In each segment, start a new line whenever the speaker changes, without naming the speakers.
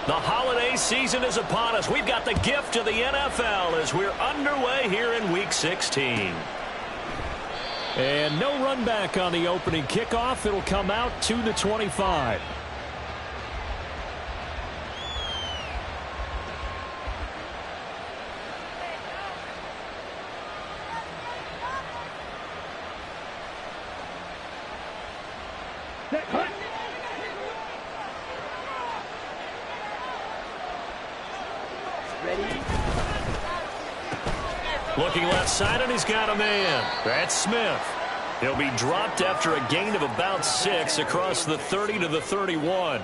The holiday season is upon us. We've got the gift of the NFL as we're underway here in Week 16.
And no run back on the opening kickoff. It'll come out to the 25.
Looking left side, and he's got a man. That's Smith. He'll be dropped after a gain of about 6 across the 30 to the 31.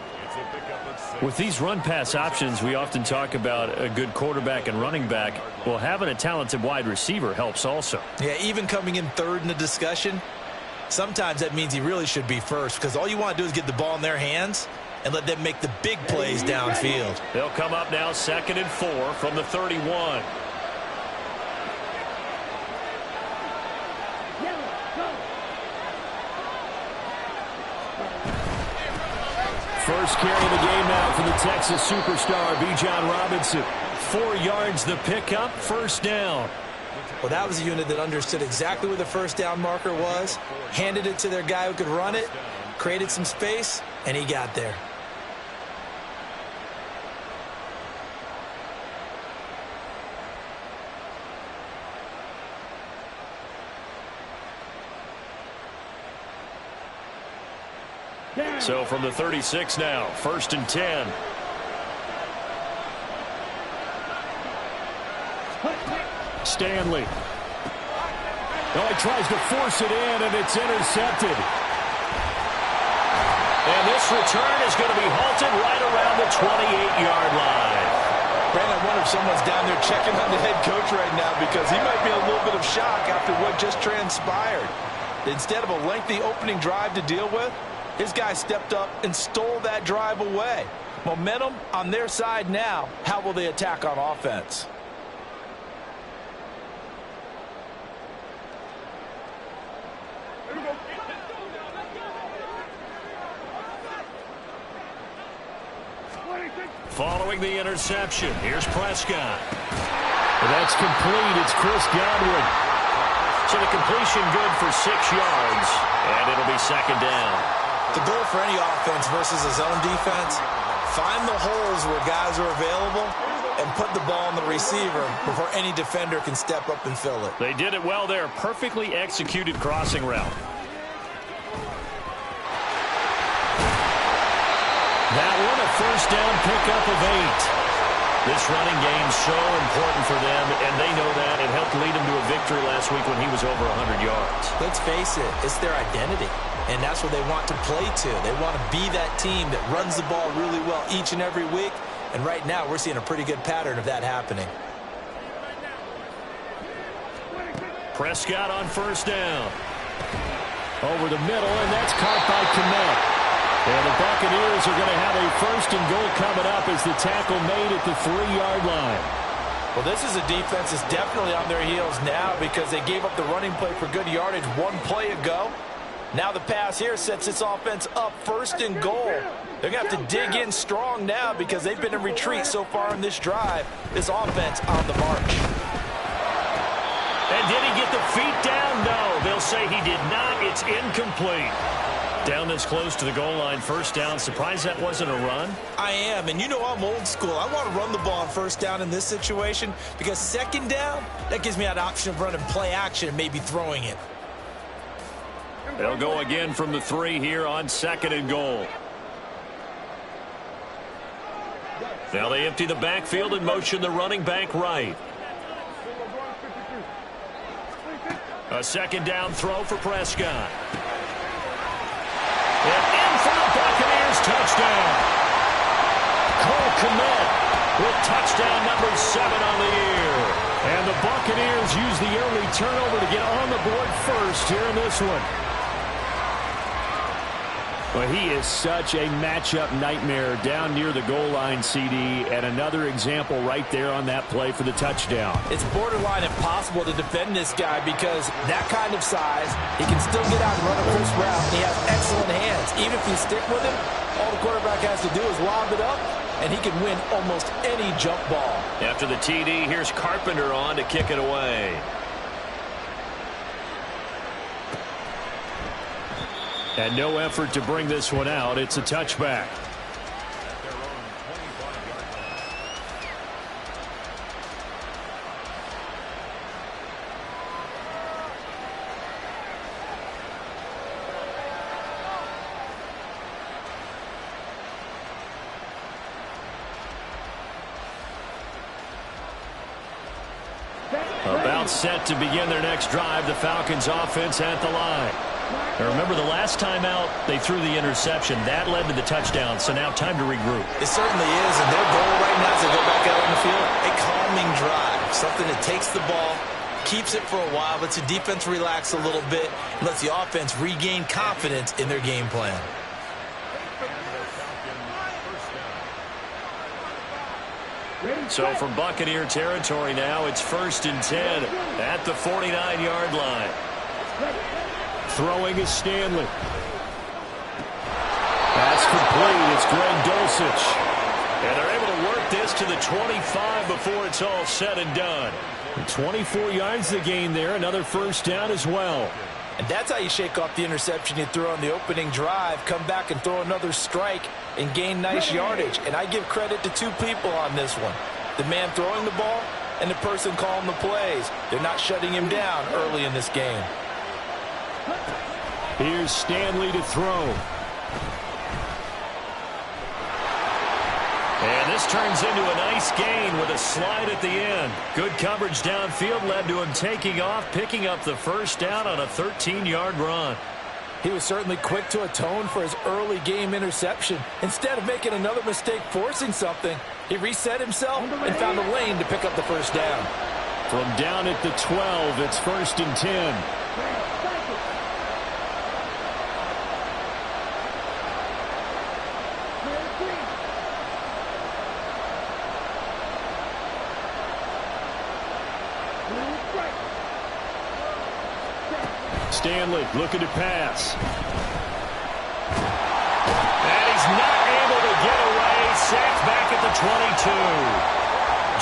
With these run-pass options, we often talk about a good quarterback and running back. Well, having a talented wide receiver helps also.
Yeah, even coming in third in the discussion, sometimes that means he really should be first because all you want to do is get the ball in their hands and let them make the big plays downfield.
They'll come up now 2nd and 4 from the 31.
First carry of the game now for the Texas superstar, Bijan Robinson. 4 yards the pickup, first down.
Well, that was a unit that understood exactly where the first down marker was, handed it to their guy who could run it, created some space, and he got there.
So from the 36 now, 1st and 10.
Stanley. Oh, he tries to force it in, and it's intercepted.
And this return is going to be halted right around the 28-yard line.
Brandon, I wonder if someone's down there checking on the head coach right now because he might be a little bit of shock after what just transpired. Instead of a lengthy opening drive to deal with, his guy stepped up and stole that drive away. Momentum on their side now. How will they attack on offense?
Following the interception, here's Prescott.
That's complete. It's Chris Godwin.
So the completion good for 6 yards, and it'll be 2nd down.
The goal for any offense versus a zone defense, find the holes where guys are available and put the ball on the receiver before any defender can step up and fill it.
They did it well there. Perfectly executed crossing route.
That one, a first down pickup of 8.
This running game's so important for them, and they know that. It helped lead them to a victory last week when he was over 100 yards.
Let's face it, it's their identity, and that's what they want to play to. They want to be that team that runs the ball really well each and every week, and right now we're seeing a pretty good pattern of that happening.
Prescott on first down.
Over the middle, and that's caught by Kmet. And the Buccaneers are going to have a 1st and goal coming up as the tackle made at the 3-yard line.
Well, this is a defense that's definitely on their heels now because they gave up the running play for good yardage 1 play ago. Now the pass here sets this offense up 1st and goal. They're going to have to dig in strong now because they've been in retreat so far in this drive. This offense on the march.
And did he get the feet down? No, they'll say he did not. It's incomplete. Down this close to the goal line, first down. Surprised that wasn't a run?
I am, and you know I'm old school. I want to run the ball on first down in this situation because 2nd down, that gives me that option of running play action and maybe throwing it.
They'll go again from the 3 here on 2nd and goal. Now they empty the backfield and motion the running back right. A 2nd down throw for Prescott. And in for the Buccaneers, touchdown. Cole Kmet with touchdown number 7 on the year. And the Buccaneers use the early turnover to get on the board first here in this one.
Well, he is such a matchup nightmare down near the goal line, CD, and another example right there on that play for the touchdown.
It's borderline impossible to defend this guy because that kind of size, he can still get out and run a crisp route, and he has excellent hands. Even if you stick with him, all the quarterback has to do is lob it up, and he can win almost any jump ball.
After the TD, here's Carpenter on to kick it away.
And no effort to bring this one out. It's a touchback. About set to begin their next drive. The Falcons offense at the line.
Now remember, the last time out, they threw the interception. That led to the touchdown, so now time to regroup.
It certainly is, and their goal right now is to go back out on the field. A calming drive, something that takes the ball, keeps it for a while, lets the defense relax a little bit, and lets the offense regain confidence in their game plan.
So from Buccaneer territory now, it's 1st and 10 at the 49-yard line.
Throwing is Stanley. That's complete. It's Greg Dulcich.
And they're able to work this to the 25 before it's all said and done.
24 yards to gain there. Another first down as well.
And that's how you shake off the interception you threw on the opening drive. Come back and throw another strike and gain nice yardage. And I give credit to two people on this one. The man throwing the ball and the person calling the plays. They're not shutting him down early in this game.
Here's Stanley to throw.
And this turns into a nice gain with a slide at the end. Good coverage downfield led to him taking off, picking up the first down on a 13-yard run.
He was certainly quick to atone for his early game interception. Instead of making another mistake forcing something, he reset himself and found a lane to pick up the first down.
From down at the 12, it's 1st and 10. Stanley looking to pass.
And he's not able to get away. Sacked back at the 22.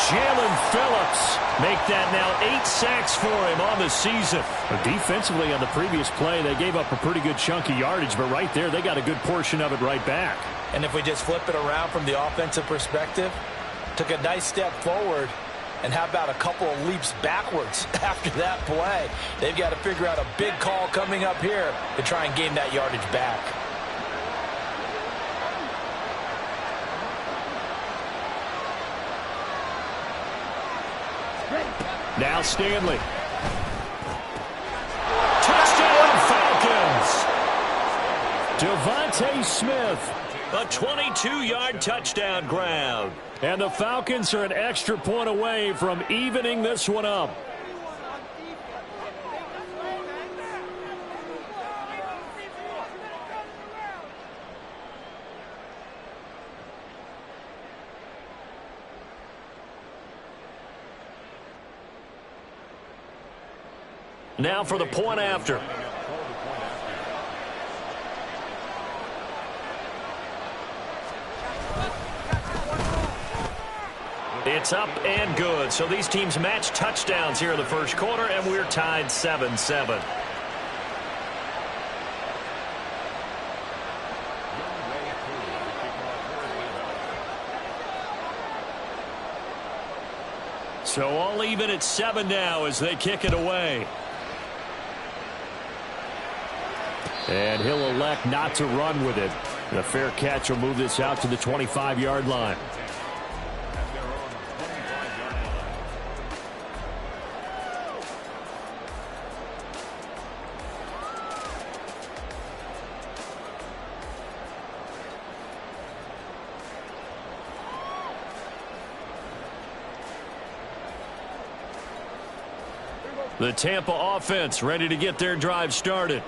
Jalen Phillips make that now 8 sacks for him on the season.
Defensively on the previous play, they gave up a pretty good chunk of yardage, but right there they got a good portion of it right back.
And if we just flip it around from the offensive perspective, took a nice step forward. And how about a couple of leaps backwards after that play? They've got to figure out a big call coming up here to try and gain that yardage back.
Now Stanley.
Touchdown Falcons!
Devontae Smith.
A 22-yard touchdown grab.
And the Falcons are an extra point away from evening this one up.
Now for the point after. It's up and good. So these teams match touchdowns here in the first quarter, and we're tied 7-7. So all even at 7 now as they kick it away.
And he'll elect not to run with it. And a fair catch will move this out to the 25-yard line. The Tampa offense ready to get their drive started.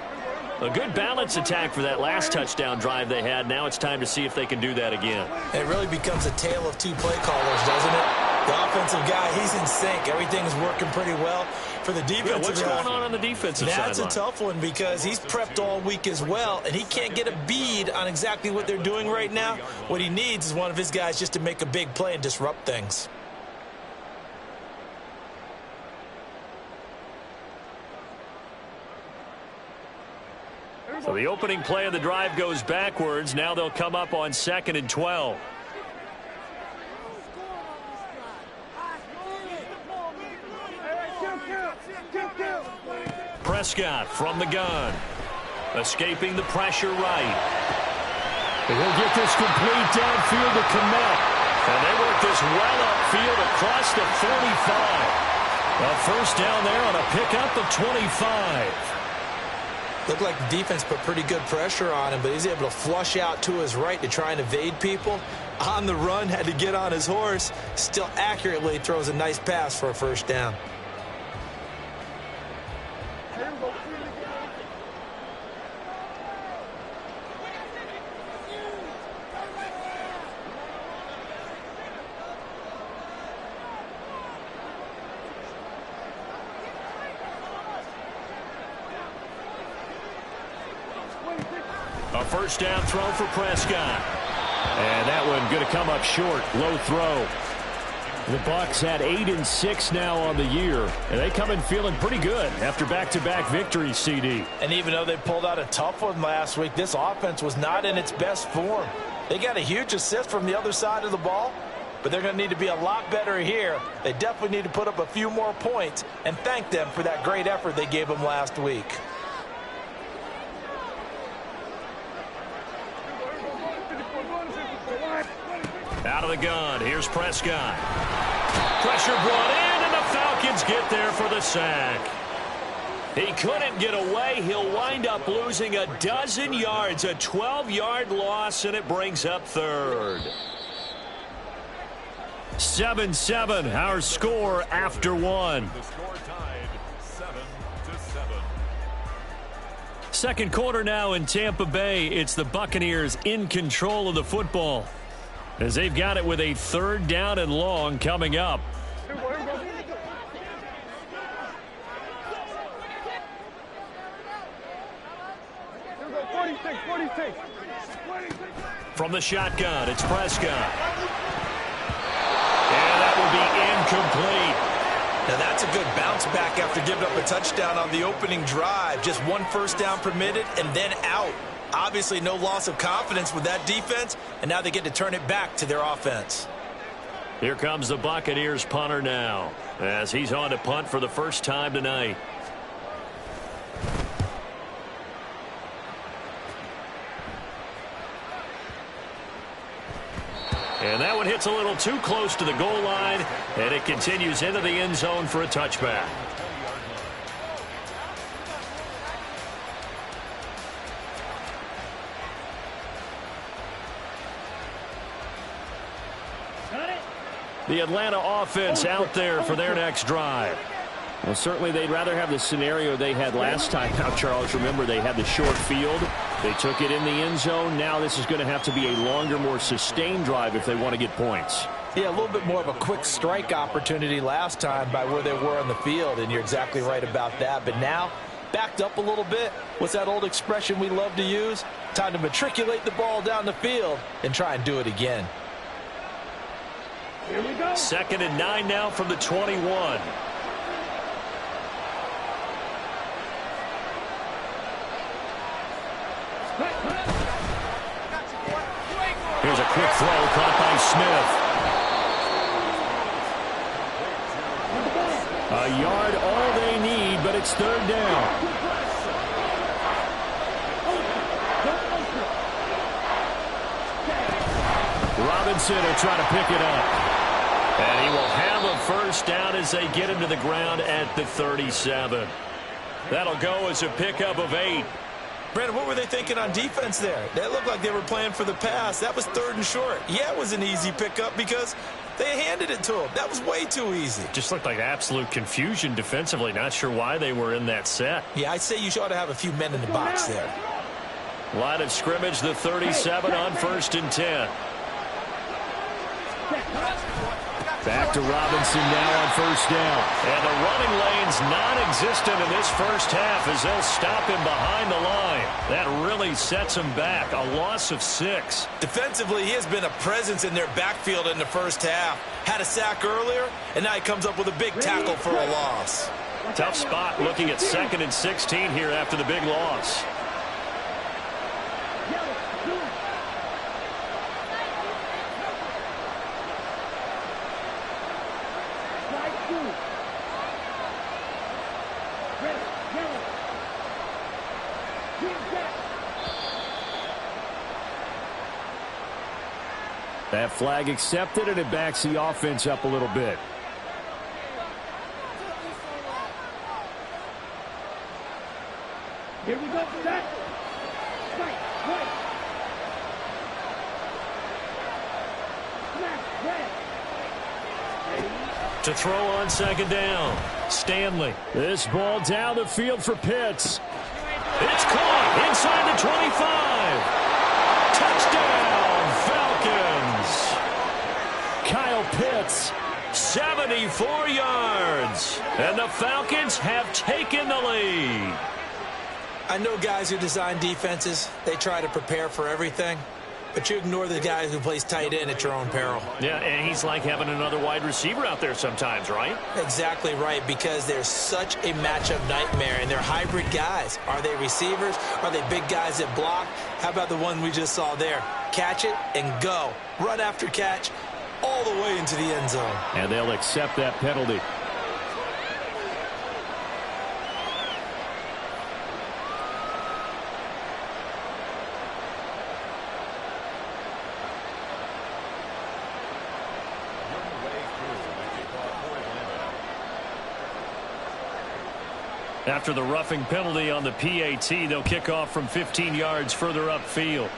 A good balance attack for that last touchdown drive they had. Now it's time to see if they can do that again.
It really becomes a tale of two play callers, doesn't it? The offensive guy, he's in sync. Everything's working pretty well. For the defensive
what's going on the defensive side?
That's a tough one because he's prepped all week as well, and he can't get a bead on exactly what they're doing right now. What he needs is one of his guys just to make a big play and disrupt things.
So the opening play of the drive goes backwards. Now they'll come up on 2nd and 12. Prescott from the gun. Escaping the pressure right.
And he'll get this complete downfield to Kmet.
And they work this well upfield across the 45. A first down there on a pickup of 25.
Looked like the defense put pretty good pressure on him, but he's able to flush out to his right to try and evade people. On the run, had to get on his horse. Still accurately throws a nice pass for a first down.
A first down throw for Prescott. And that one going to come up short. Low throw.
The Bucs had 8-6 now on the year, and they come in feeling pretty good after back-to-back victories, CD.
And even though they pulled out a tough one last week, this offense was not in its best form. They got a huge assist from the other side of the ball, but they're going to need to be a lot better here. They definitely need to put up a few more points and thank them for that great effort they gave them last week.
Out of the gun, here's Prescott. Pressure brought in, and the Falcons get there for the sack. He couldn't get away. He'll wind up losing a dozen yards, a 12-yard loss, and it brings up third.
7-7, our score after one.
The score tied 7-7.
Second quarter now in Tampa Bay. It's the Buccaneers in control of the football, as they've got it with a third down and long coming up.
From the shotgun, it's Prescott. And that will be incomplete.
Now that's a good bounce back after giving up a touchdown on the opening drive. Just one first down permitted and then out. Obviously no loss of confidence with that defense, and now they get to turn it back to their offense.
Here comes the Buccaneers punter now, as he's on to punt for the first time tonight. And that one hits a little too close to the goal line, and it continues into the end zone for a touchback. The Atlanta offense out there for their next drive.
Well, certainly they'd rather have the scenario they had last time. Now, Charles, remember they had the short field. They took it in the end zone. Now this is going to have to be a longer, more sustained drive if they want to get points.
Yeah, a little bit more of a quick strike opportunity last time by where they were on the field, and you're exactly right about that. But now, backed up a little bit. What's that old expression we love to use? Time to matriculate the ball down the field and try and do it again.
Here we go. 2nd and 9 now from the 21. Here's a quick throw caught by Smith.
A yard all they need, but it's third down.
Robinson will try to pick it up. And he will have a first down as they get him to the ground at the 37. That'll go as a pickup of 8.
Brandon, what were they thinking on defense there? That looked like they were playing for the pass. That was 3rd and short. Yeah, it was an easy pickup because They handed it to him. That was way too easy.
Just looked like absolute confusion defensively. Not sure why they were in that set.
Yeah, I'd say you ought to have a few men in the box there.
Line of scrimmage, the 37 on 1st and 10.
Back to Robinson now on 1st down.
And the running lane's non-existent in this first half as they'll stop him behind the line. That really sets him back. A loss of 6.
Defensively, he has been a presence in their backfield in the first half. Had a sack earlier, and now he comes up with a big tackle for a loss.
Tough spot looking at 2nd and 16 here after the big loss.
That flag accepted, and it backs the offense up a little bit.
Here we go, set. Right.
To throw on 2nd down, Stanley.
This ball down the field for Pitts.
It's caught inside the 25. Touchdown, Falcons.
Kyle Pitts.
74 yards. And the Falcons have taken the lead.
I know guys who design defenses, they try to prepare for everything. But you ignore the guy who plays tight end at your own peril.
Yeah, and he's like having another wide receiver out there sometimes, right?
Exactly right, because they're such a matchup nightmare, and they're hybrid guys. Are they receivers? Are they big guys that block? How about the one we just saw there? Catch it and go. Run after catch all the way into the end zone.
And they'll accept that penalty.
After the roughing penalty on the PAT, they'll kick off from 15 yards further upfield.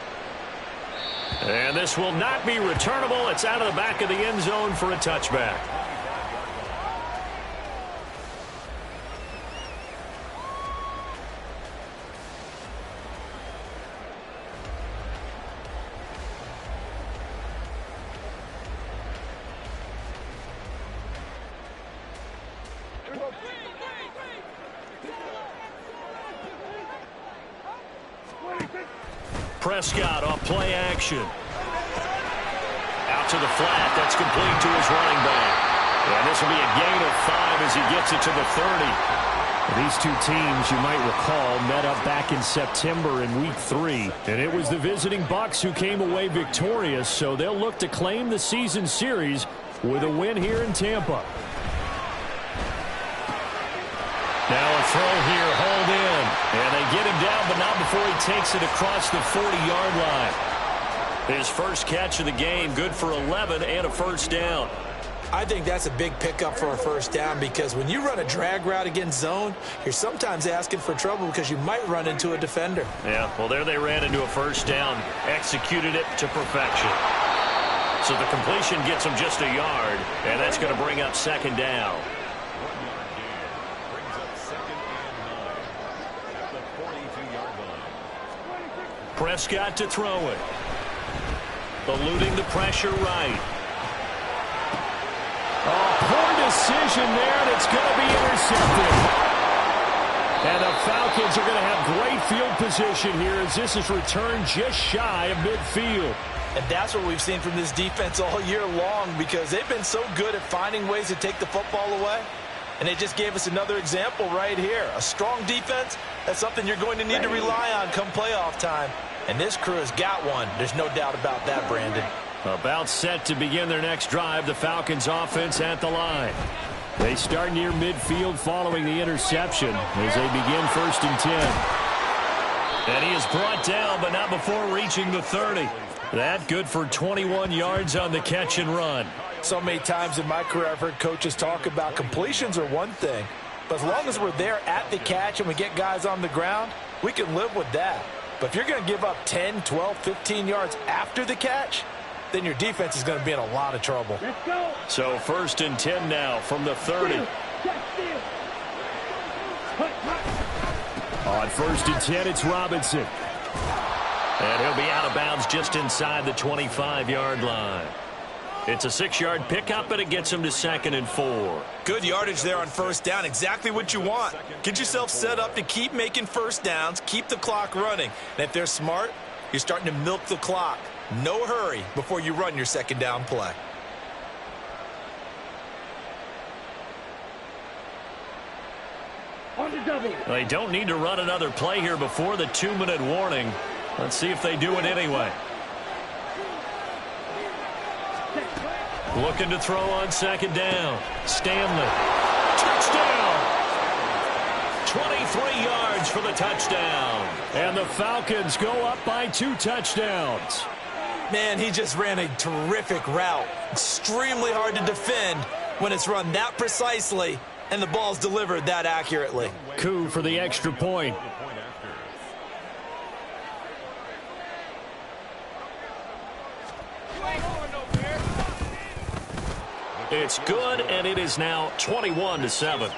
And this will not be returnable. It's out of the back of the end zone for a touchback. Prescott off play action. Out to the flat. That's complete to his running back. And this will be a gain of 5 as he gets it to the 30.
These two teams, you might recall, met up back in September in Week 3. And it was the visiting Bucs who came away victorious, so they'll look to claim the season series with a win here in Tampa.
Now a throw here, hold in. And they get him down, but not before he takes it across the 40-yard line. His first catch of the game, good for 11 and a first down.
I think that's a big pickup for a first down, because when you run a drag route against zone, you're sometimes asking for trouble because you might run into a defender.
Yeah, well, there they ran into a first down, executed it to perfection. So the completion gets them just a yard, and that's going to bring up 2nd down. Prescott to throw it. Eluding the pressure right.
Oh, poor decision there, and it's going to be intercepted. And the Falcons are going to have great field position here as this is returned just shy of midfield.
And that's what we've seen from this defense all year long, because they've been so good at finding ways to take the football away. And they just gave us another example right here. A strong defense, that's something you're going to need to rely on come playoff time. And this crew has got one. There's no doubt about that, Brandon.
About set to begin their next drive, the Falcons offense at the line.
They start near midfield following the interception as they begin 1st and 10.
And he is brought down, but not before reaching the 30. That good for 21 yards on the catch and run.
So many times in my career I've heard coaches talk about completions are one thing, but as long as we're there at the catch and we get guys on the ground, we can live with that. But if you're going to give up 10, 12, 15 yards after the catch, then your defense is going to be in a lot of trouble.
Let's go.
So 1st and 10 now from the 30. On 1st and 10, it's Robinson.
And he'll be out of bounds just inside the 25-yard line. It's a 6-yard pickup, and it gets him to 2nd and 4.
Good yardage there on 1st down. Exactly what you want. Get yourself set up to keep making 1st downs, keep the clock running. And if they're smart, you're starting to milk the clock. No hurry before you run your 2nd down play.
On the double.
They don't need to run another play here before the 2-minute warning. Let's see if they do it anyway. Looking to throw on 2nd down. Stanley. Touchdown! 23 yards for the touchdown.
And the Falcons go up by 2 touchdowns.
Man, he just ran a terrific route. Extremely hard to defend when it's run that precisely and the ball's delivered that accurately.
Koo for the extra point.
It's good, and it is now 21-7.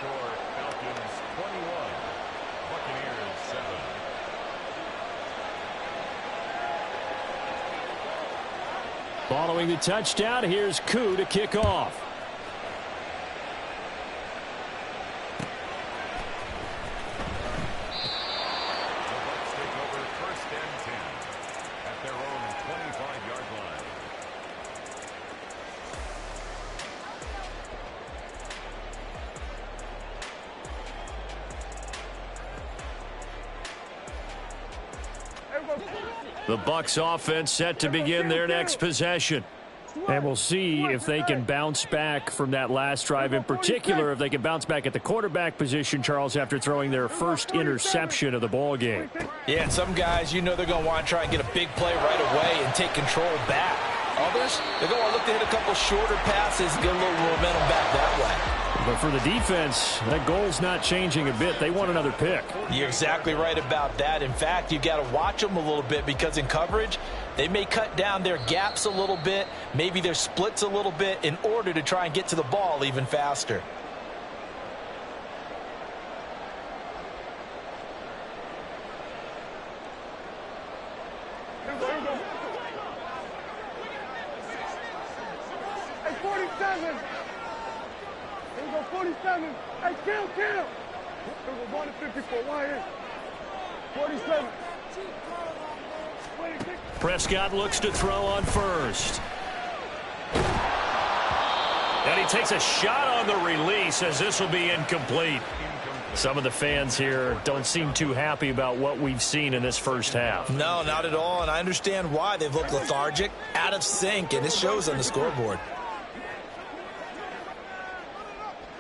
Following the touchdown, here's Koo to kick off. The Bucs offense set to begin their next possession. And we'll see if they can bounce back from that last drive, in particular if they can bounce back at the quarterback position, Charles, after throwing their first interception of the ball game.
Yeah, and some guys, you know they're going to want to try and get a big play right away and take control back. Others, they're going to look to hit a couple shorter passes and get a little momentum back that way.
But for the defense, that goal's not changing a bit. They want another pick.
You're exactly right about that. In fact, you've got to watch them a little bit because in coverage, they may cut down their gaps a little bit, maybe their splits a little bit in order to try and get to the ball even faster.
Hey, 47. Here we go, 47. Hey, kill. Here we go, 154. Why here? 47. 26.
Prescott looks to throw on 1st. And he takes a shot on the release as this will be incomplete. Some of the fans here don't seem too happy about what we've seen in this first half.
No, not at all, and I understand why. They've looked lethargic, out of sync, and it shows on the scoreboard.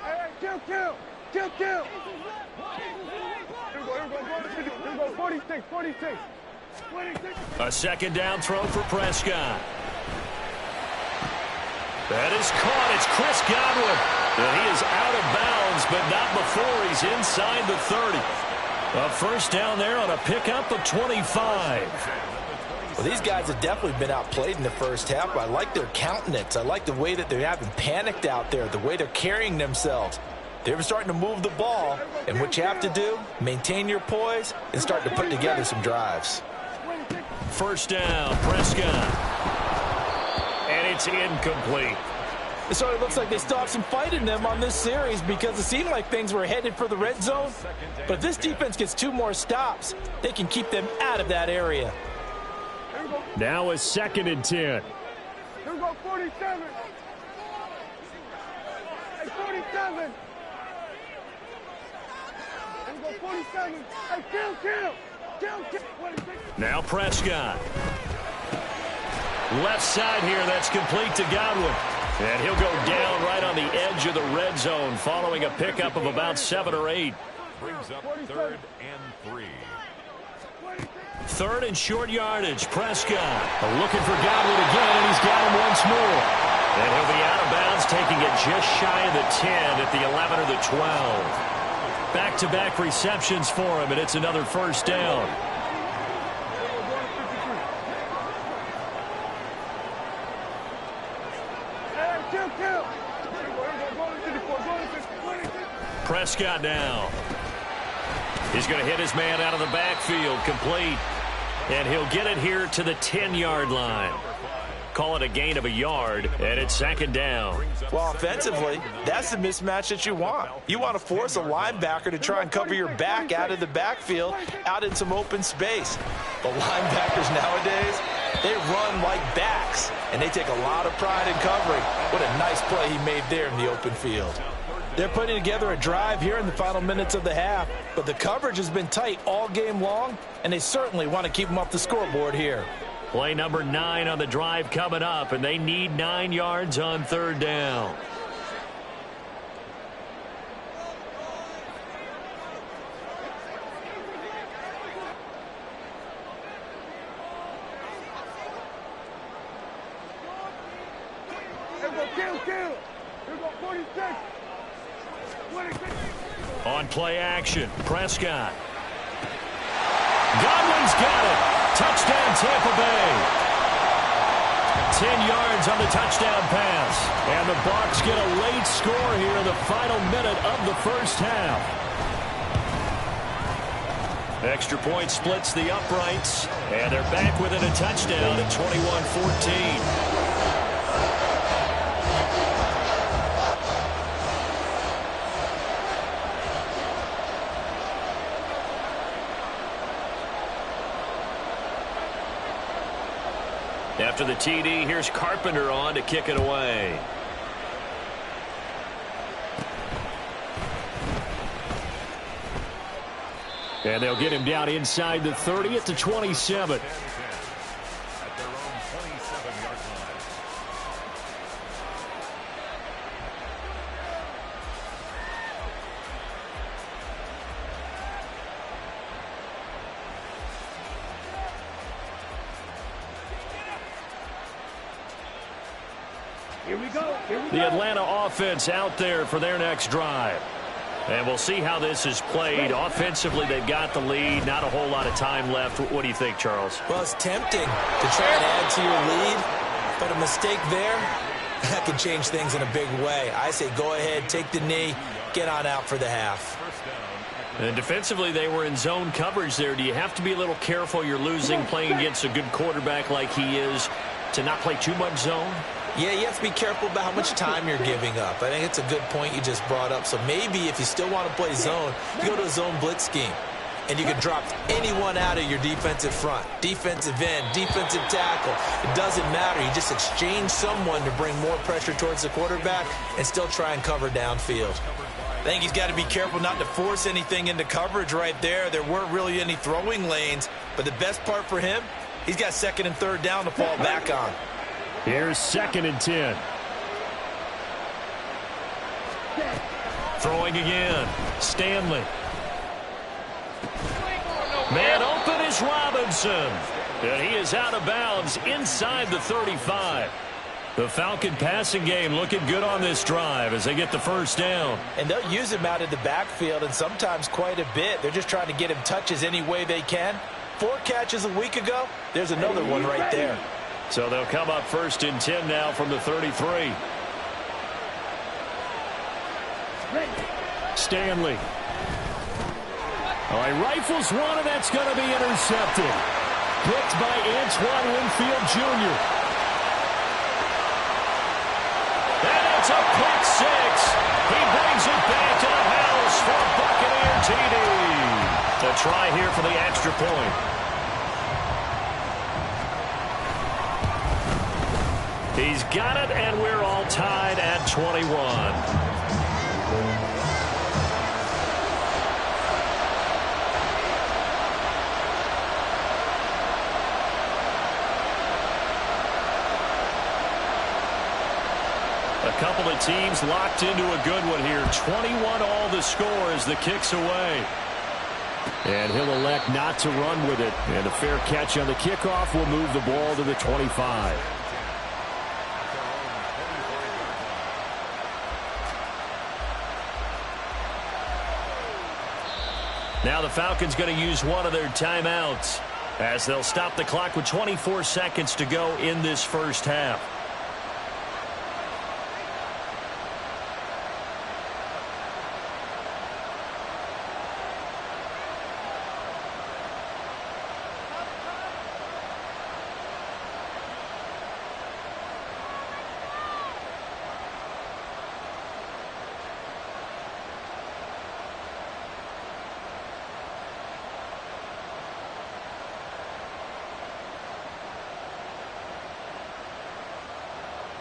Hey, kill. Here we go, 46. 26.
A 2nd down throw for Prescott. That is caught. It's Chris Godwin. And he is out of bounds, but not before he's inside the 30. A 1st down there on a pickup of 25.
Well, these guys have definitely been outplayed in the first half. I like their countenance. I like the way that they haven't panicked out there, the way they're carrying themselves. They're starting to move the ball, and what you have to do, maintain your poise and start to put together some drives.
1st down, Prescott. And it's incomplete.
So it looks like they still have some fight in them on this series because it seemed like things were headed for the red zone. But if this defense gets 2 more stops, they can keep them out of that area.
Now a 2nd and 10.
Here we go, 47. Hey, 47. Here we go, 47. Hey, kill. 26.
Now Prescott. Left side here, that's complete to Godwin. And he'll go down right on the edge of the red zone following a pickup of about 7 or 8.
Brings up 3rd and 3.
3rd and short yardage. Prescott looking for Godwin again, and he's got him once more. And he'll be out of bounds, taking it just shy of the 10 at the 11 or the 12. Back-to-back receptions for him, and it's another 1st down. Prescott now. He's going to hit his man out of the backfield, complete. And he'll get it here to the 10-yard line. Call it a gain of a yard, and it's second down.
Well, offensively, that's the mismatch that you want. You want to force a linebacker to try and cover your back out of the backfield, out in some open space. The linebackers nowadays, they run like backs, and they take a lot of pride in covering. What a nice play he made there in the open field. They're putting together a drive here in the final minutes of the half, but the coverage has been tight all game long, and they certainly want to keep them off the scoreboard here.
Play number 9 on the drive coming up, and they need 9 yards on third down.
Kill. Here go 46.
On play action, Prescott. Godwin's got it. Touchdown, Tampa Bay. 10 yards on the touchdown pass. And the Bucs get a late score here in the final minute of the first half. Extra point splits the uprights. And they're back within a touchdown at 21-14. After the TD, here's Carpenter on to kick it away. And they'll get him down inside the 30 at the 27.
At their own 27-yard line.
Here we go.
The Atlanta offense out there for their next drive. And we'll see how this is played. Offensively, they've got the lead. Not a whole lot of time left. What do you think, Charles?
Well, it's tempting to try and add to your lead, but a mistake there, that could change things in a big way. I say go ahead, take the knee, get on out for the half.
And defensively, they were in zone coverage there. Do you have to be a little careful? You're losing playing against a good quarterback like he is to not play too much zone?
Yeah, you have to be careful about how much time you're giving up. I think it's a good point you just brought up. So maybe if you still want to play zone, you go to a zone blitz scheme. And you can drop anyone out of your defensive front. Defensive end, defensive tackle. It doesn't matter. You just exchange someone to bring more pressure towards the quarterback and still try and cover downfield. I think he's got to be careful not to force anything into coverage right there. There weren't really any throwing lanes. But the best part for him, he's got second and third down to fall back on.
Here's 2nd and 10. Throwing again. Stanley. Man open is Robinson. And he is out of bounds inside the 35. The Falcon passing game looking good on this drive as they get the first down.
And they'll use him out of the backfield and sometimes quite a bit. They're just trying to get him touches any way they can. 4 catches a week ago. There's another one right there.
So they'll come up 1st and 10 now from the 33. Stanley. All right, rifles one, and that's going to be intercepted. Picked by Antoine Winfield Jr. And it's a pick 6. He brings it back to the house for a Buccaneer TD. A try here for the extra point. He's got it, and we're all tied at 21. A couple of teams locked into a good one here. 21 all the score as the kick's away. And he'll elect not to run with it. And a fair catch on the kickoff will move the ball to the 25. Now the Falcons going to use one of their timeouts as they'll stop the clock with 24 seconds to go in this first half.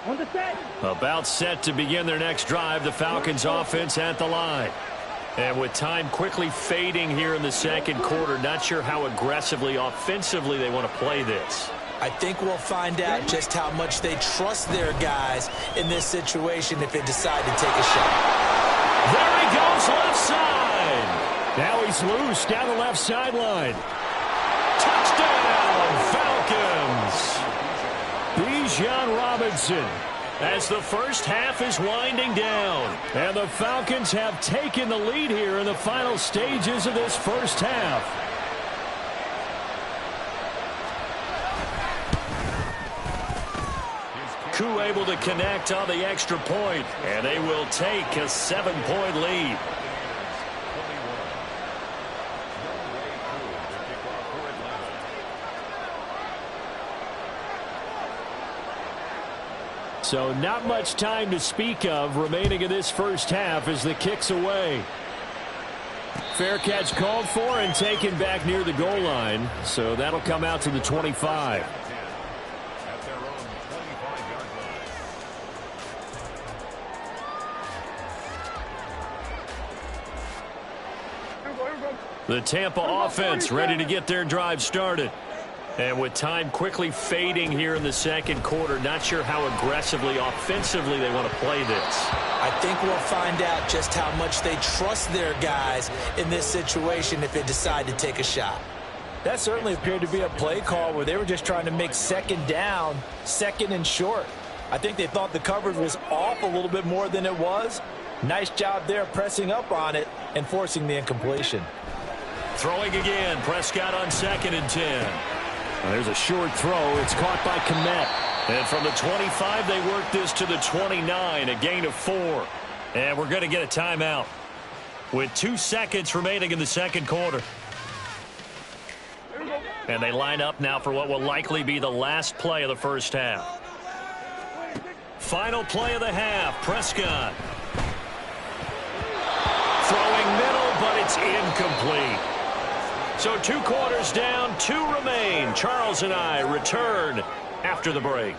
On the set.
About set to begin their next drive, the Falcons offense at the line. And with time quickly fading here in the second quarter, not sure how aggressively, offensively they want to play this.
I think we'll find out just how much they trust their guys in this situation if they decide to take a shot.
There he goes, left side.
Now he's loose down the left sideline.
Touchdown, Falcons.
Bijan Robinson.
As the first half is winding down.
And the Falcons have taken the lead here in the final stages of this first half.
Koo able to connect on the extra point, and they will take a 7-point lead.
So not much time to speak of remaining in this first half as the kick's away. Fair catch called for and taken back near the goal line. So that'll come out to the 25.
The Tampa offense ready to get their drive started. And with time quickly fading here in the second quarter, not sure how aggressively, offensively they want to play this.
I think we'll find out just how much they trust their guys in this situation if they decide to take a shot. That certainly appeared to be a play call where they were just trying to make second down, second and short. I think they thought the coverage was off a little bit more than it was. Nice job there pressing up on it and forcing the incompletion.
Throwing again, Prescott on 2nd and 10.
There's a short throw. It's caught by Kmet.
And from the 25, they work this to the 29, a gain of 4. And we're going to get a timeout with 2 seconds remaining in the second quarter. And they line up now for what will likely be the last play of the first half. Final play of the half, Prescott. Throwing middle, but it's incomplete. So 2 quarters down, 2 remain. Charles and I return after the break.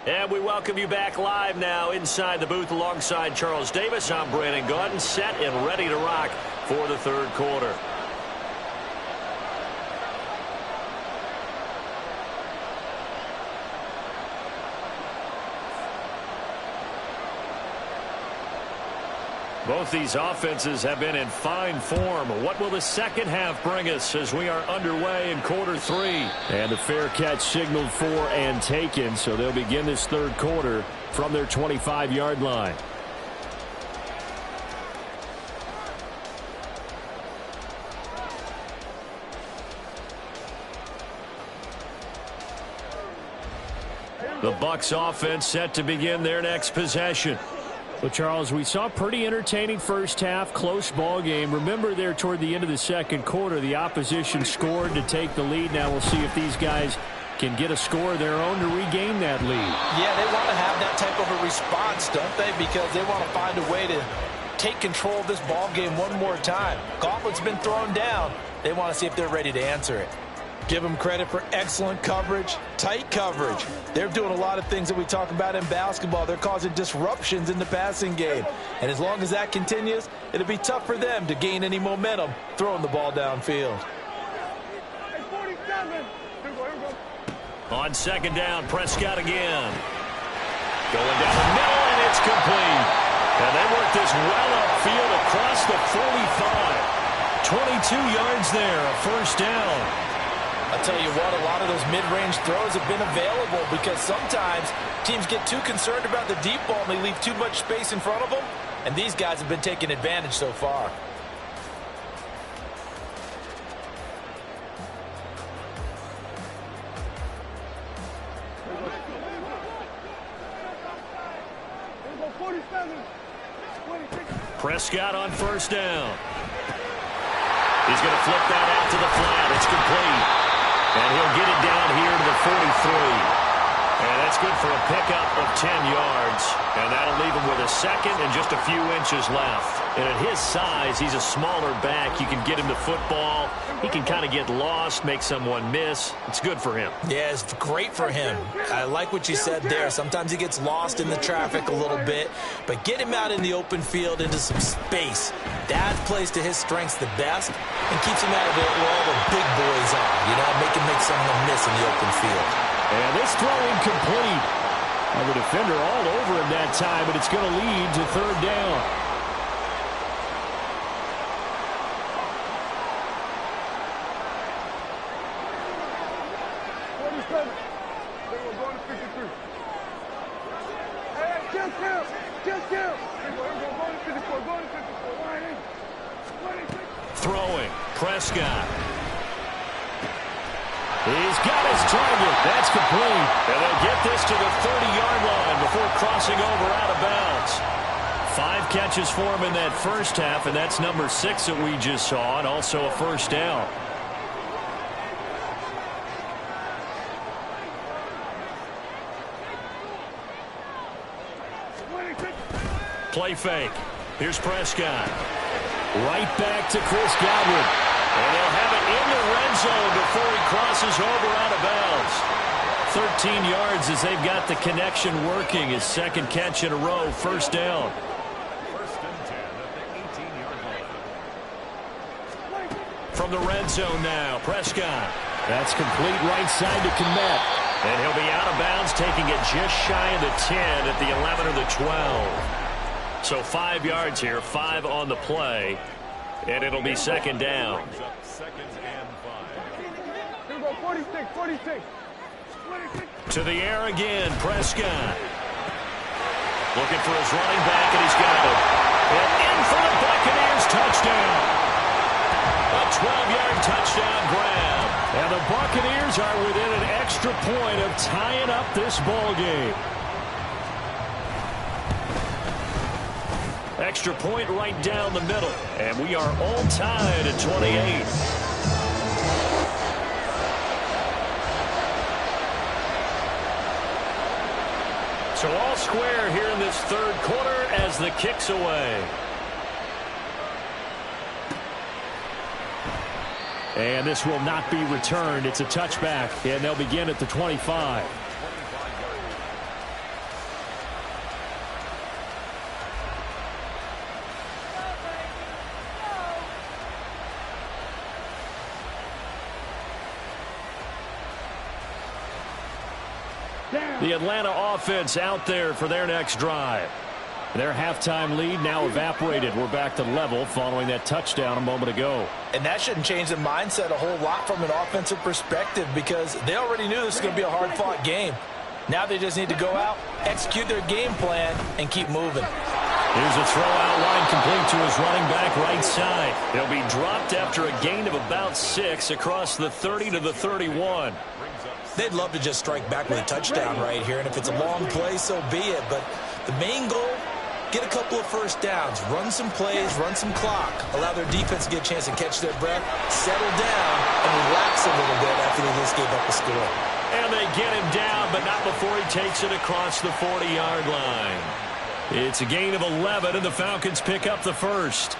And we welcome you back live now inside the booth alongside Charles Davis. I'm Brandon Gaudin, set and ready to rock for the third quarter. Both these offenses have been in fine form. What will the second half bring us as we are underway in quarter 3?
And the fair catch signaled for and taken, so they'll begin this third quarter from their 25-yard line.
The Bucs offense set to begin their next possession.
Well, Charles, we saw a pretty entertaining first half, close ball game. Remember there toward the end of the second quarter, the opposition scored to take the lead. Now we'll see if these guys can get a score of their own to regain that lead.
Yeah, they want to have that type of a response, don't they? Because they want to find a way to take control of this ball game one more time. Gauntlet's been thrown down. They want to see if they're ready to answer it. Give them credit for excellent coverage, tight coverage. They're doing a lot of things that we talk about in basketball. They're causing disruptions in the passing game. And as long as that continues, it'll be tough for them to gain any momentum throwing the ball downfield.
On second down, Prescott again. Going down the middle, and it's complete. And they work this well upfield across the 45. 22 yards there, a first down.
I'll tell you what, a lot of those mid-range throws have been available because sometimes teams get too concerned about the deep ball and they leave too much space in front of them, and these guys have been taking advantage so far.
Prescott on first down. He's going to flip that out to the flat. It's complete. And he'll get it down here to the 43. And that's good for a pickup of 10 yards. And that'll leave him with a second and just a few inches left. And at his size, he's a smaller back. You can get him the football. He can kind of get lost, make someone miss. It's good for him.
Yeah, it's great for him. I like what you said there. Sometimes he gets lost in the traffic a little bit. But get him out in the open field into some space. That plays to his strengths the best and keeps him out of it where all the big boys are. You know, make someone miss in the open field.
And this throw incomplete. And the defender all over him that time, but it's going to lead to third down.
Throwing, Prescott. He's got his target. That's complete. And they'll get this to the 30-yard line before crossing over out of bounds. 5 catches for him in that first half, and that's number 6 that we just saw, and also a first down. Play fake. Here's Prescott.
Right back to Chris Godwin.
And they'll have it in the red zone before he crosses over out of bounds. 13 yards as they've got the connection working. His second catch in a row, first down.
First and 10 at the 18-yard line.
From the red zone now, Prescott.
That's complete right side to Kmet.
And he'll be out of bounds, taking it just shy of the 10 at the 11 or the 12. So 5 yards here, 5 on the play, and it'll be second down.
Brings up second and 5.
Here we go, 46, 46.
To the air again, Prescott. Looking for his running back, and he's got it. And in for the Buccaneers, touchdown. A 12-yard touchdown grab.
And the Buccaneers are within an extra point of tying up this ball game.
Extra point right down the middle. And we are all tied at 28. So all square here in this third quarter as the kick's away.
And this will not be returned. It's a touchback, and they'll begin at the 25. The Atlanta offense out there for their next drive. Their halftime lead now evaporated. We're back to level following that touchdown a moment ago.
And that shouldn't change the mindset a whole lot from an offensive perspective because they already knew this was going to be a hard-fought game. Now they just need to go out, execute their game plan, and keep moving.
Here's a throw out line complete to his running back right side. He'll be dropped after a gain of about 6 across the 30 to the 31.
They'd love to just strike back with a touchdown right here, and if it's a long play, so be it. But the main goal, get a couple of first downs, run some plays, run some clock, allow their defense to get a chance to catch their breath, settle down, and relax a little bit after they just gave up a score.
And they get him down, but not before he takes it across the 40-yard line. It's a gain of 11, and the Falcons pick up the first.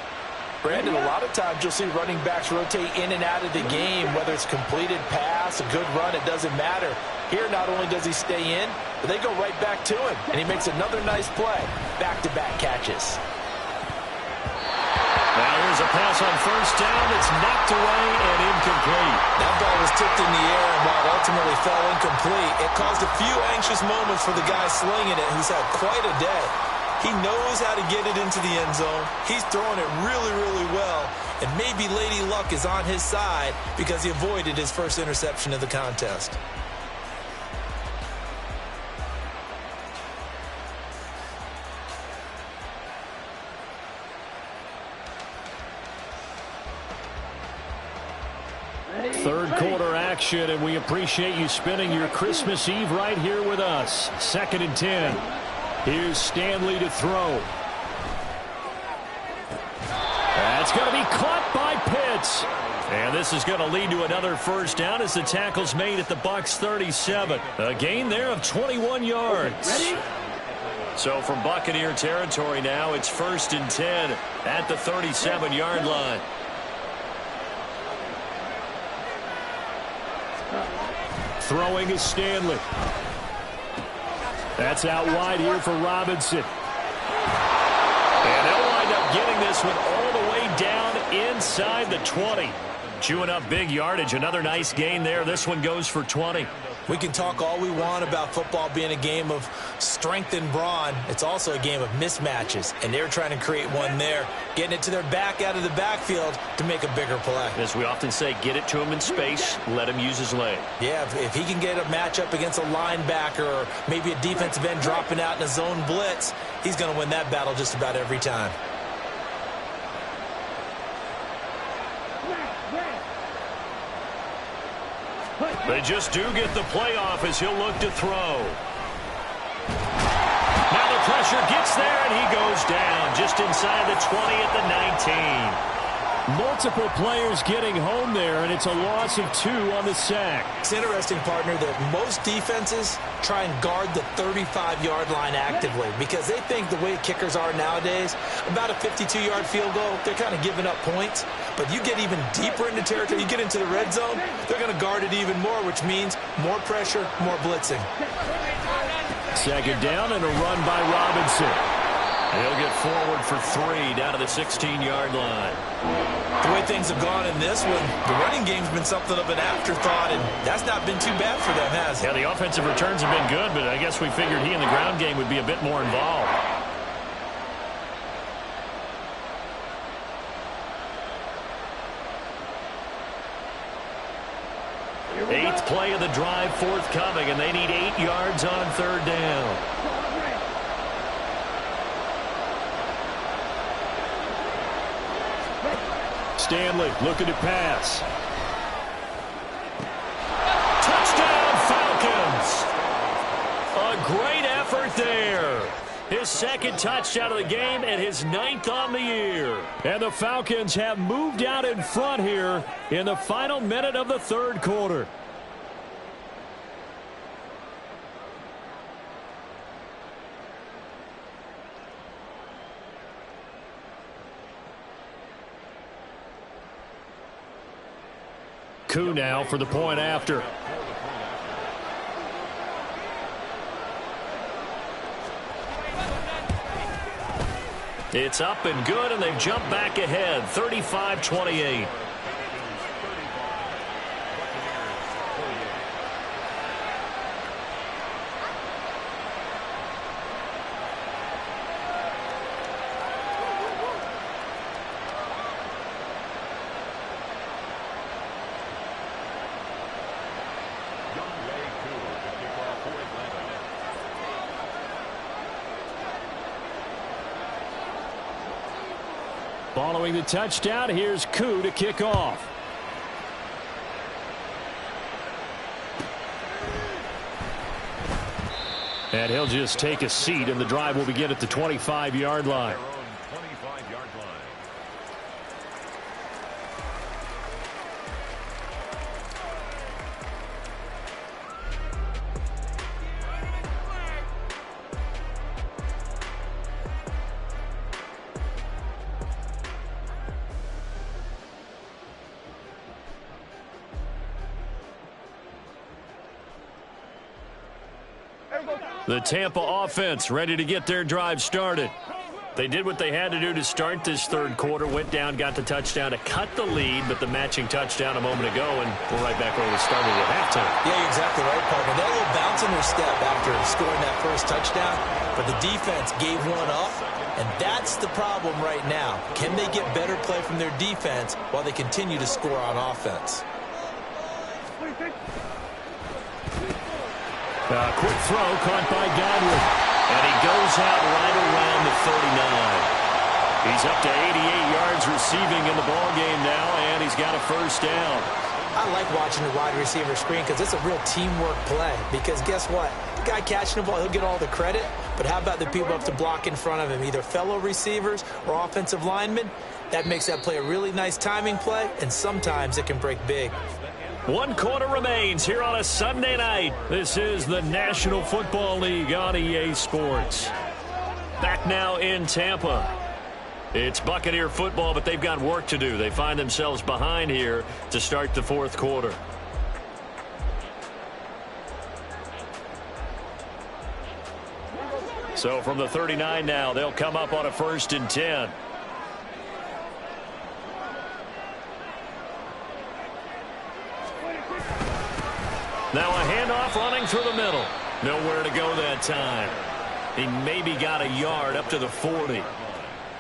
Brandon, a lot of times you'll see running backs rotate in and out of the game, whether it's completed pass, a good run, it doesn't matter. Here, not only does he stay in, but they go right back to him, and he makes another nice play. Back-to-back catches.
Now here's a pass on first down. It's knocked away and incomplete.
That ball was tipped in the air, and while it ultimately fell incomplete, it caused a few anxious moments for the guy slinging it, who's had quite a day. He knows how to get it into the end zone. He's throwing it really, really well. And maybe Lady Luck is on his side because he avoided his first interception of the contest.
Third quarter action, and we appreciate you spending your Christmas Eve right here with us. 2nd and 10. Here's Stanley to throw. That's going to be caught by Pitts. blitz.
And this is going to lead to another first down as the tackle's made at the Bucs 37. A gain there of 21 yards.
Ready?
So from Buccaneer territory now, it's 1st and 10 at the 37-yard line.
Throwing is Stanley. That's out wide here for Robinson.
And they'll wind up getting this one all the way down inside the 20. Chewing up big yardage. Another nice gain there. This one goes for 20.
We can talk all we want about football being a game of strength and brawn. It's also a game of mismatches, and they're trying to create one there, getting it to their back out of the backfield to make a bigger play.
As we often say, get it to him in space, let him use his leg.
Yeah, if he can get a matchup against a linebacker or maybe a defensive end dropping out in a zone blitz, he's going to win that battle just about every time.
They just do get the play off as he'll look to throw. Now the pressure gets there, and he goes down just inside the 20 at the 19.
Multiple players getting home there, and it's a loss of 2 on the sack.
It's interesting, partner, that most defenses try and guard the 35-yard line actively because they think the way kickers are nowadays, about a 52-yard field goal, they're kind of giving up points. But you get even deeper into territory, you get into the red zone, they're going to guard it even more, which means more pressure, more blitzing.
Second down and a run by Robinson.
He'll get forward for 3 down to the 16-yard line.
The way things have gone in this one, the running game's been something of an afterthought, and that's not been too bad for them, has it?
Yeah, the offensive returns have been good, but I guess we figured he in the ground game would be a bit more involved. Eighth play of the drive forthcoming, and they need 8 yards on 3rd down.
Stanley looking to pass.
Touchdown, Falcons! A great effort there. His 2nd touchdown of the game and his 9th on the year.
And the Falcons have moved out in front here in the final minute of the 3rd quarter. Koo now for the point after.
It's up and good, and they've jumped back ahead, 35-28.
Following the touchdown, here's Koo to kick off. And he'll just take a seat, and the drive will begin at the 25-yard line.
The Tampa offense ready to get their drive started. They did what they had to do to start this 3rd quarter, went down, got the touchdown to cut the lead, but the matching touchdown a moment ago, and we're right back where we started at halftime.
Yeah, you're exactly right, partner. They had a little bounce in their step after scoring that first touchdown, but the defense gave one up, and that's the problem right now. Can they get better play from their defense while they continue to score on offense?
Quick throw caught by Godwin.
And he goes out right around the 39. He's up to 88 yards receiving in the ballgame now, and he's got a first down.
I like watching the wide receiver screen because it's a real teamwork play. Because guess what? The guy catching the ball, he'll get all the credit. But how about the people up to block in front of him, either fellow receivers or offensive linemen? That makes that play a really nice timing play, and sometimes it can break big.
1 quarter remains here on a Sunday night. This is the National Football League on EA Sports. Back now in Tampa. It's Buccaneer football, but they've got work to do. They find themselves behind here to start the 4th quarter. So from the 39 now, they'll come up on a 1st and 10. Now a handoff running through the middle. Nowhere to go that time. He maybe got a yard up to the 40.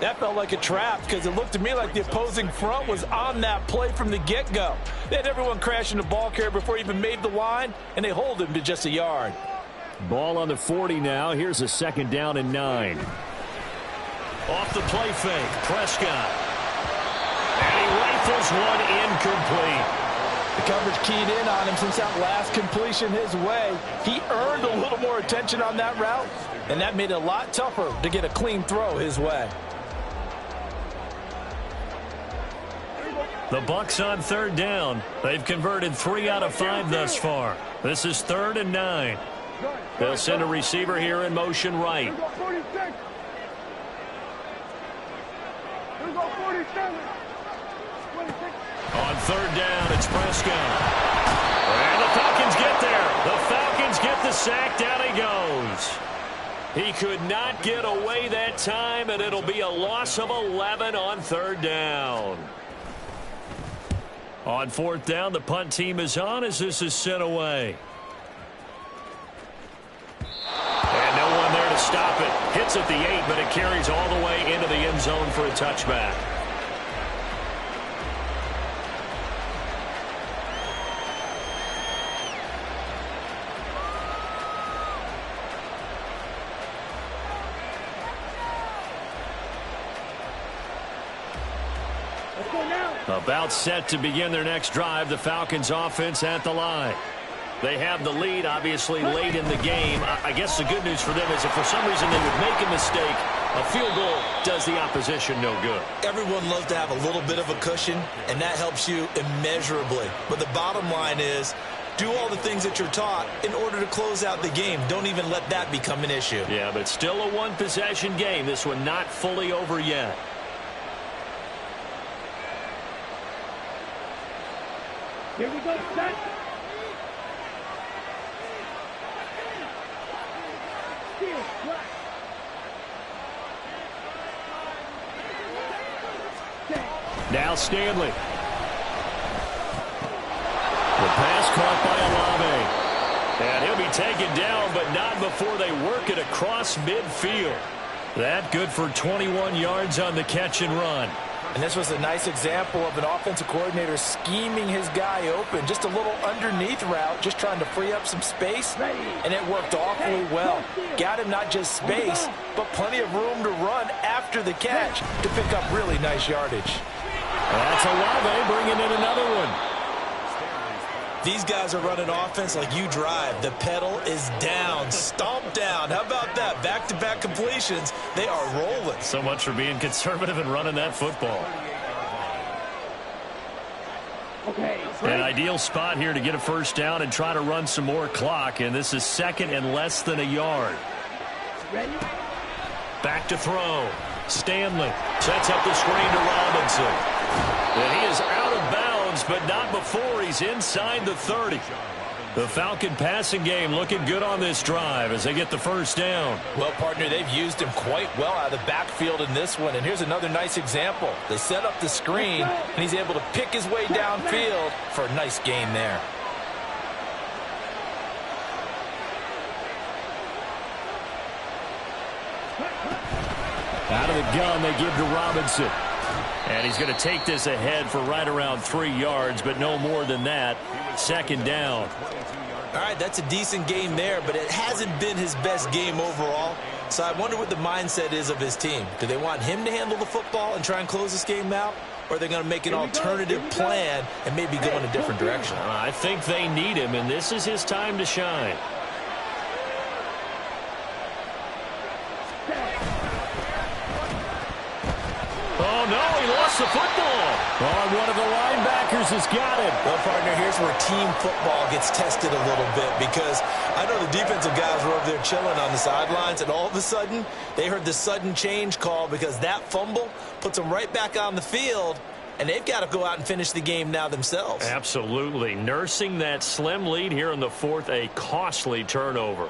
That felt like a trap because it looked to me like the opposing front was on that play from the get-go. They had everyone crashing the ball carrier before he even made the line, and they hold him to just a yard.
Ball on the 40 now. Here's a 2nd down and 9.
Off the play fake, Prescott. And he rifles one incomplete.
The coverage keyed in on him since that last completion his way. He earned a little more attention on that route, and that made it a lot tougher to get a clean throw his way.
The Bucs on 3rd down. They've converted 3 out of 5 thus far. This is 3rd and 9. They'll send a receiver here in motion right. On 3rd down, it's Prescott. And the Falcons get there. The Falcons get the sack. Down he goes. He could not get away that time, and it'll be a loss of 11 on 3rd down. On 4th down, the punt team is on as this is sent away. And no one there to stop it. Hits at the 8, but it carries all the way into the end zone for a touchback. About set to begin their next drive, the Falcons offense at the line. They have the lead, obviously, late in the game. I guess the good news for them is if for some reason they would make a mistake, a field goal does the opposition no good.
Everyone loves to have a little bit of a cushion, and that helps you immeasurably. But the bottom line is, do all the things that you're taught in order to close out the game. Don't even let that become an issue.
Yeah, but still a one-possession game. This one not fully over yet.
Here we go, set.
Now Stanley. The pass caught by Olave.
And he'll be taken down, but not before they work it across midfield. That good for 21 yards on the catch and run.
And this was a nice example of an offensive coordinator scheming his guy open. Just a little underneath route, just trying to free up some space. And it worked awfully well. Got him not just space, but plenty of room to run after the catch to pick up really nice yardage.
That's Olave bringing in another one.
These guys are running offense like you drive. The pedal is down, stomp down. How about that? Back-to-back completions. They are rolling.
So much for being conservative and running that football. An ideal spot here to get a first down and try to run some more clock. And this is 2nd and less than a yard. Back to throw. Stanley sets up the screen to Robinson. And he is out of bounds, but not before he's inside the 30. The Falcon passing game looking good on this drive as they get the first down.
Well, partner, they've used him quite well out of the backfield in this one. And here's another nice example. They set up the screen, and he's able to pick his way downfield for a nice gain there.
Out of the gun, they give to Robinson.
And he's going to take this ahead for right around 3 yards, but no more than that. 2nd down.
All right, that's a decent game there, but it hasn't been his best game overall. So I wonder what the mindset is of his team. Do they want him to handle the football and try and close this game out? or they're going to make an alternative plan and maybe go in a different direction?
I think they need him, and this is his time to shine. Oh, no, he lost the football. Oh, and one of the linebackers has got it.
Well, partner, here's where team football gets tested a little bit, because I know the defensive guys were over there chilling on the sidelines, and all of a sudden, they heard the sudden change call because that fumble puts them right back on the field, and they've got to go out and finish the game now themselves.
Absolutely. Nursing that slim lead here in the fourth, a costly turnover.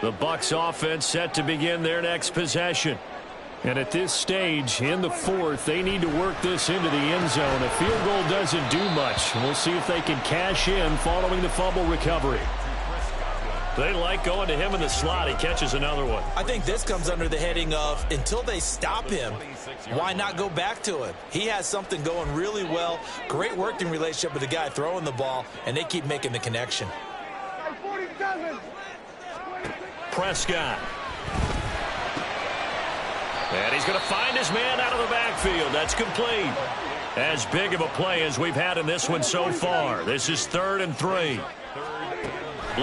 The Bucs offense set to begin their next possession. And at this stage, in the fourth, they need to work this into the end zone. A field goal doesn't do much. We'll see if they can cash in following the fumble recovery. They like going to him in the slot. He catches another one.
I think this comes under the heading of, until they stop him, why not go back to him? He has something going really well. Great working relationship with the guy throwing the ball, and they keep making the connection.
47.
Prescott. And he's going to find his man out of the backfield. That's complete. As big of a play as we've had in this one so far. This is 3rd and 3.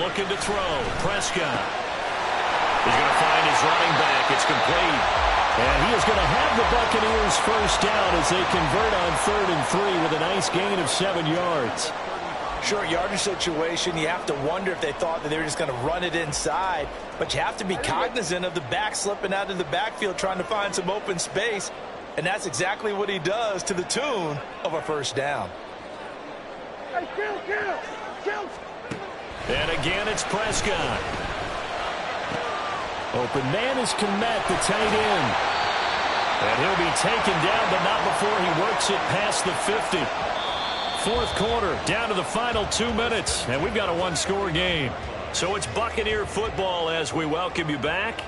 Looking to throw. Prescott. He's going to find his running back. It's complete. And he is going to have the Buccaneers first down as they convert on 3rd and 3 with a nice gain of 7 yards.
Short yardage situation, you have to wonder if they thought that they were just going to run it inside. But you have to be cognizant of the back slipping out of the backfield trying to find some open space. And that's exactly what he does, to the tune of a first down.
Hey, kill.
And again, it's Prescott. Open man is Kmet, the tight end. And he'll be taken down, but not before he works it past the 50. Fourth quarter, down to the final 2 minutes, and we've got a one-score game. So it's Buccaneer football as we welcome you back.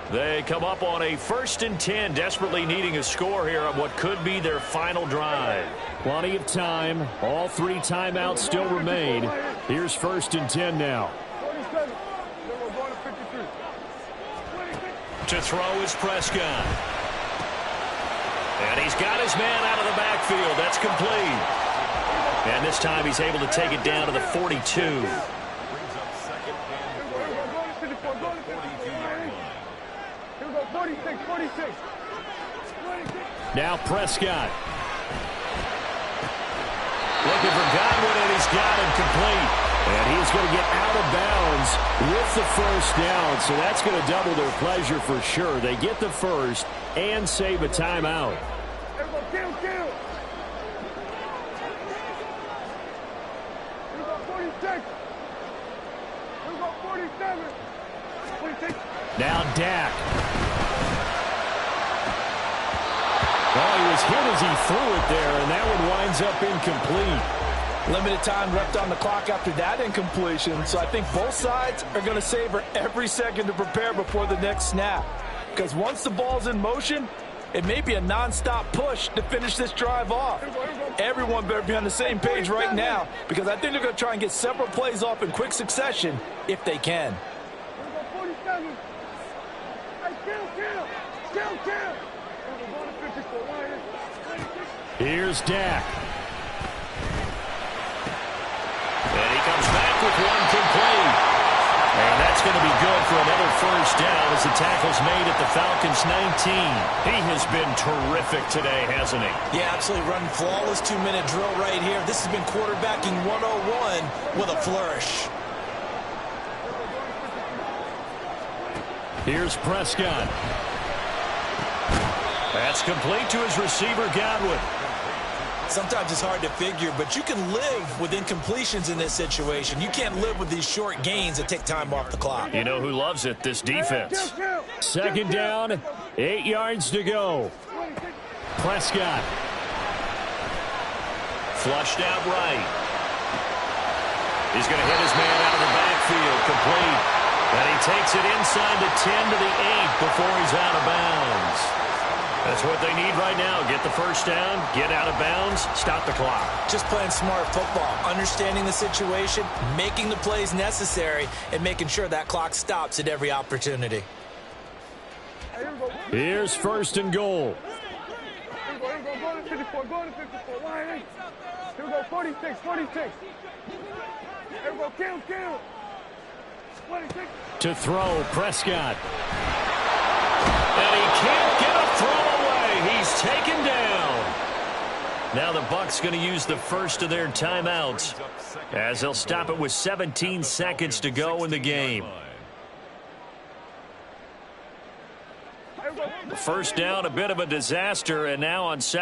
They come up on a 1st and 10, desperately needing a score here on what could be their final drive. Plenty of time. All 3 timeouts still remain. Here's 1st and 10 now.
47. We're going to 53.
To throw is Prescott. And he's got his man out of the backfield. That's complete. And this time he's able to take it down to the 42. Now Prescott. Looking for Godwin, and he's got him complete. And he's going to get out of bounds with the first down. So that's going to double their pleasure for sure. They get the first and save a timeout.
Kill. We got 46. We got 47. 46.
Now Dak. Oh, he was hit as he threw it there, and that one winds up incomplete.
Limited time left on the clock after that incompletion, so I think both sides are going to savor every second to prepare before the next snap. Because once the ball's in motion, it may be a non-stop push to finish this drive off. Everyone better be on the same page right now, because I think they're going to try and get several plays off in quick succession if they can.
We got 47. Hey, kill. We're going to 54.
Here's Dak. And he comes back with one complete. And that's going to be good for another first down as the tackle's made at the Falcons' 19. He has been terrific today, hasn't he?
Yeah, absolutely running flawless 2-minute drill right here. This has been quarterbacking 101 with a flourish.
Here's Prescott. That's complete to his receiver, Godwin.
Sometimes it's hard to figure, but you can live with incompletions in this situation. You can't live with these short gains that take time off the clock.
You know who loves it? This defense. Second down, 8 yards to go. Prescott. Flushed out right. He's going to hit his man out of the backfield, complete. And he takes it inside the 10 to the 8 before he's out of bounds. That's what they need right now. Get the first down, get out of bounds, stop the clock.
Just playing smart football, understanding the situation, making the plays necessary, and making sure that clock stops at every opportunity.
Here we go.
Here's first and goal.
Here we go, go to 54, go to 54, wide 8. Here we go, 46, 46. Here we go, count. 26.
To throw, Prescott.
And he can't get a throw away. He's taken down. Now the Bucs going to use the first of their timeouts as they'll stop it with 17 seconds to go in the game. The first down, a bit of a disaster, and now on second.